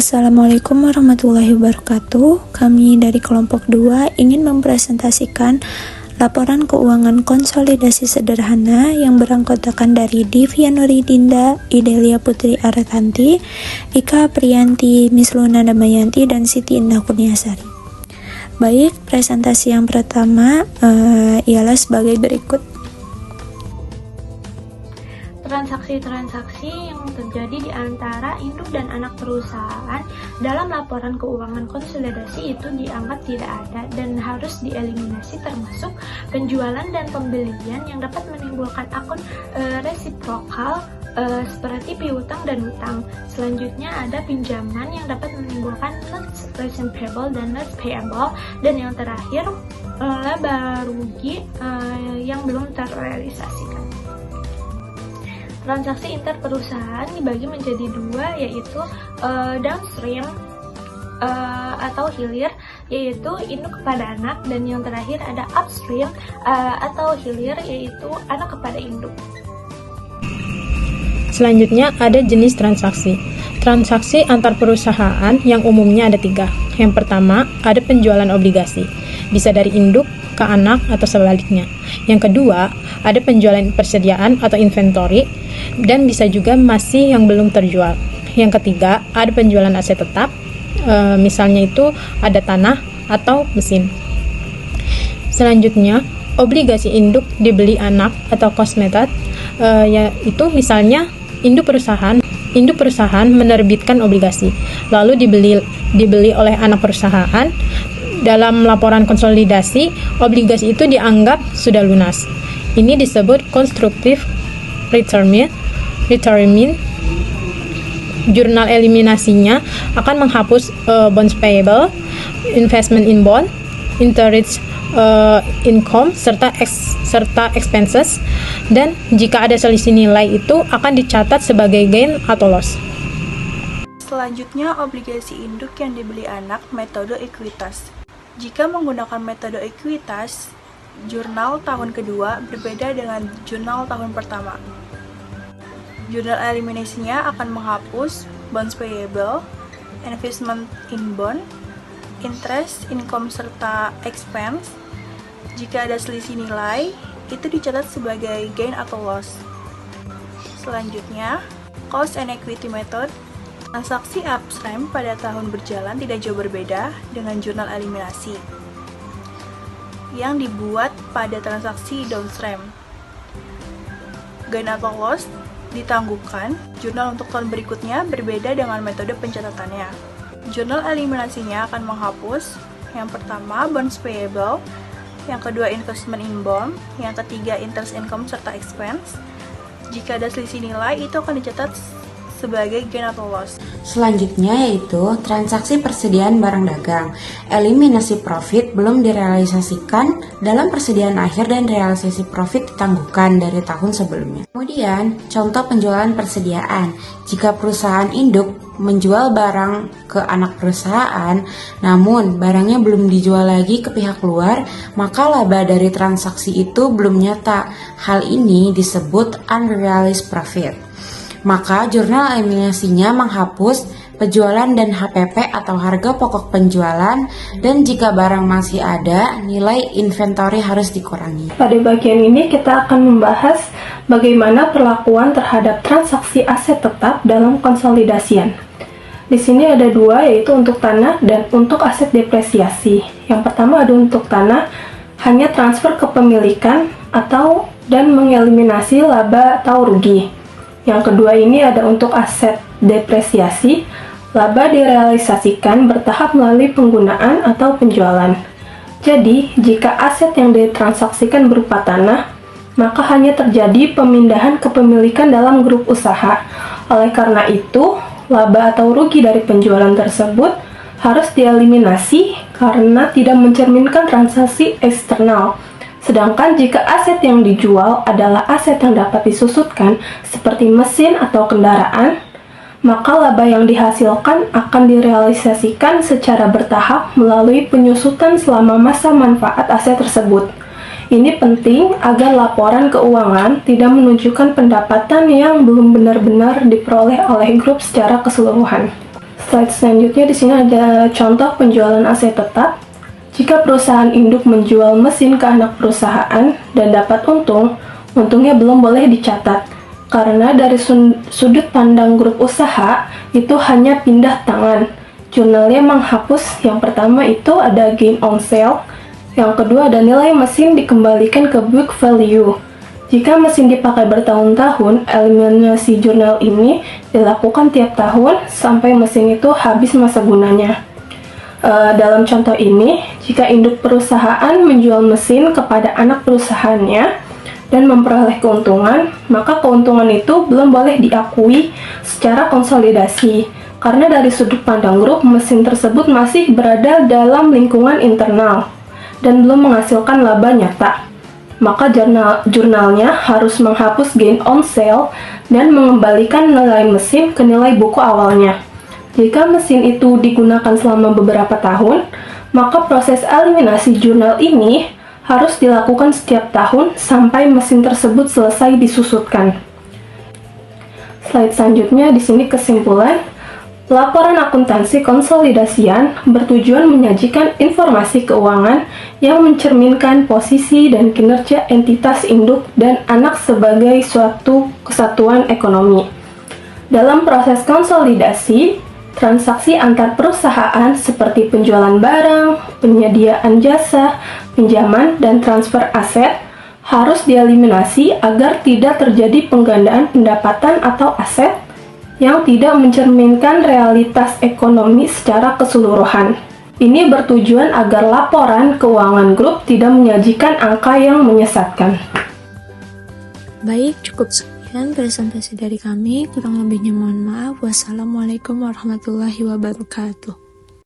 Assalamualaikum warahmatullahi wabarakatuh. Kami dari kelompok 2 ingin mempresentasikan laporan keuangan konsolidasi sederhana yang beranggotakan dari Divya Nuridinda, Idelia Putri Aratanti, Ika Priyanti, Miss Luna Damayanti, dan Siti Indah Kurniasari. Baik, presentasi yang pertama ialah sebagai berikut. Transaksi-transaksi yang terjadi di antara induk dan anak perusahaan dalam laporan keuangan konsolidasi itu dianggap tidak ada dan harus dieliminasi, termasuk penjualan dan pembelian yang dapat menimbulkan akun resiprokal seperti piutang dan hutang. Selanjutnya ada pinjaman yang dapat menimbulkan notes receivable dan notes payable, dan yang terakhir laba rugi yang belum terrealisasikan. Transaksi interperusahaan dibagi menjadi dua, yaitu downstream atau hilir, yaitu induk kepada anak, dan yang terakhir ada upstream atau hilir, yaitu anak kepada induk. Selanjutnya ada jenis transaksi. Transaksi antar perusahaan yang umumnya ada 3. Yang pertama, ada penjualan obligasi, bisa dari induk ke anak atau sebaliknya. Yang kedua, ada penjualan persediaan atau inventory, dan bisa juga masih yang belum terjual. Yang ketiga, ada penjualan aset tetap, misalnya itu ada tanah atau mesin. Selanjutnya, obligasi induk dibeli anak atau cost method, yaitu misalnya induk perusahaan menerbitkan obligasi, lalu dibeli oleh anak perusahaan. Dalam laporan konsolidasi, obligasi itu dianggap sudah lunas. Ini disebut constructive retirement. Jurnal eliminasinya akan menghapus bonds payable, investment in bond, interest income, serta expenses, dan jika ada selisih nilai itu akan dicatat sebagai gain atau loss. Selanjutnya, obligasi induk yang dibeli anak, metode ekuitas. Jika menggunakan metode ekuitas, jurnal tahun kedua berbeda dengan jurnal tahun pertama. Jurnal eliminasinya akan menghapus bonds payable, investment in bond, interest, income, serta expense. Jika ada selisih nilai, itu dicatat sebagai gain atau loss. Selanjutnya, cost and equity method. Transaksi upstream pada tahun berjalan tidak jauh berbeda dengan jurnal eliminasi yang dibuat pada transaksi downstream. Gain atau loss ditangguhkan. Jurnal untuk tahun berikutnya berbeda dengan metode pencatatannya. Jurnal eliminasinya akan menghapus yang pertama bonds payable, yang kedua investment in bond, yang ketiga interest income serta expense. Jika ada selisih nilai, itu akan dicatat sebagai gain atau loss. Selanjutnya yaitu transaksi persediaan barang dagang. Eliminasi profit belum direalisasikan dalam persediaan akhir dan realisasi profit ditangguhkan dari tahun sebelumnya. Kemudian, contoh penjualan persediaan. Jika perusahaan induk menjual barang ke anak perusahaan, namun barangnya belum dijual lagi ke pihak luar, maka laba dari transaksi itu belum nyata. Hal ini disebut unrealized profit. Maka jurnal eliminasinya menghapus penjualan dan HPP atau harga pokok penjualan, dan jika barang masih ada, nilai inventory harus dikurangi. Pada bagian ini kita akan membahas bagaimana perlakuan terhadap transaksi aset tetap dalam konsolidasian. Di sini ada 2, yaitu untuk tanah dan untuk aset depresiasi. Yang pertama ada untuk tanah, hanya transfer kepemilikan dan mengeliminasi laba atau rugi. Yang kedua ini ada untuk aset depresiasi, laba direalisasikan bertahap melalui penggunaan atau penjualan. Jadi, jika aset yang ditransaksikan berupa tanah, maka hanya terjadi pemindahan kepemilikan dalam grup usaha. Oleh karena itu, laba atau rugi dari penjualan tersebut harus dieliminasi karena tidak mencerminkan transaksi eksternal. Sedangkan jika aset yang dijual adalah aset yang dapat disusutkan seperti mesin atau kendaraan, maka laba yang dihasilkan akan direalisasikan secara bertahap melalui penyusutan selama masa manfaat aset tersebut. Ini penting agar laporan keuangan tidak menunjukkan pendapatan yang belum benar-benar diperoleh oleh grup secara keseluruhan. Slide selanjutnya di sini ada contoh penjualan aset tetap. Jika perusahaan induk menjual mesin ke anak perusahaan dan dapat untung, untungnya belum boleh dicatat. Karena dari sudut pandang grup usaha, itu hanya pindah tangan. Jurnalnya menghapus yang pertama itu ada gain on sale, yang kedua ada nilai mesin dikembalikan ke book value. Jika mesin dipakai bertahun-tahun, eliminasi jurnal ini dilakukan tiap tahun sampai mesin itu habis masa gunanya. Dalam contoh ini, jika induk perusahaan menjual mesin kepada anak perusahaannya dan memperoleh keuntungan, maka keuntungan itu belum boleh diakui secara konsolidasi, karena dari sudut pandang grup, mesin tersebut masih berada dalam lingkungan internal dan belum menghasilkan laba nyata. Maka jurnalnya harus menghapus gain on sale dan mengembalikan nilai mesin ke nilai buku awalnya. Jika mesin itu digunakan selama beberapa tahun, maka proses eliminasi jurnal ini harus dilakukan setiap tahun sampai mesin tersebut selesai disusutkan. Slide selanjutnya di sini kesimpulan. Laporan akuntansi konsolidasian bertujuan menyajikan informasi keuangan yang mencerminkan posisi dan kinerja entitas induk dan anak sebagai suatu kesatuan ekonomi. Dalam proses konsolidasi, transaksi antar perusahaan seperti penjualan barang, penyediaan jasa, pinjaman, dan transfer aset harus dieliminasi agar tidak terjadi penggandaan pendapatan atau aset yang tidak mencerminkan realitas ekonomi secara keseluruhan. Ini bertujuan agar laporan keuangan grup tidak menyajikan angka yang menyesatkan. Baik, cukup sekian presentasi dari kami. Kurang lebihnya mohon maaf. Wassalamualaikum warahmatullahi wabarakatuh.